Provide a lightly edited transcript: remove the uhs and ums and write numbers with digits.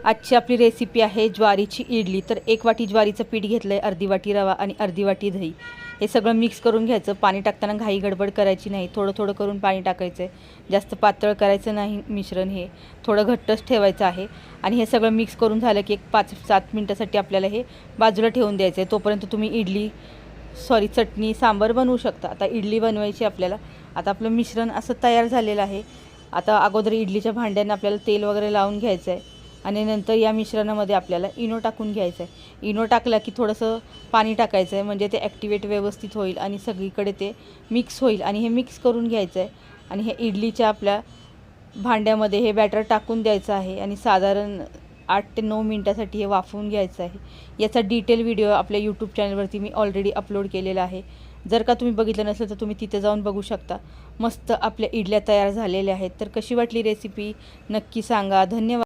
आजची आपली रेसिपी आहे ज्वारीची इडली। तर 1 वाटी ज्वारीचं पीठ घेतलं आहे, अर्धी वाटी रवा आणि अर्धी वाटी दही। हे सगळं मिक्स करून घ्यायचं। पाणी टाकताना घाई गडबड करायची नाही, थोडं थोडं करून पाणी टाकायचं आहे। जास्त पातळ करायचं नाही मिश्रण, हे थोडं घट्टच ठेवायचं आहे। आणि हे सगळं मिक्स करून झालं की एक 5-7 मिनटासाठी आपल्याला हे बाजूला ठेवून द्यायचं आहे। तोपर्यंत तुम्ही चटणी सांबार बनवू शकता। आता इडली बनवायची आपल्याला। आता आपलं मिश्रण असं तयार झालेलं आहे। आता अगोदर इडलीच्या भांड्यांना आपल्याला तेल वगैरे लावून घ्यायचं आहे आणि नंतर या मिश्रणामध्ये आपल्याला इनो टाकून घ्यायचं आहे। इनो टाकला की थोडंसं पाणी टाकायचं आहे, म्हणजे ते ॲक्टिवेट व्यवस्थित होईल आणि सगळीकडे ते मिक्स होईल। आणि हे मिक्स करून घ्यायचं आहे आणि हे इडलीच्या आपल्या भांड्यामध्ये हे बॅटर टाकून द्यायचं आहे आणि साधारण 8 ते 9 मिनटासाठी हे वाफवून घ्यायचं आहे। याचा डिटेल व्हिडिओ आपल्या यूट्यूब चॅनलवरती मी ऑलरेडी अपलोड केलेला आहे। जर का तुम्ही बघितलं नसेल तर तुम्ही तिथे जाऊन बघू शकता। मस्त आपल्या इडल्या तयार झालेल्या आहेत। तर कशी वाटली रेसिपी नक्की सांगा। धन्यवाद।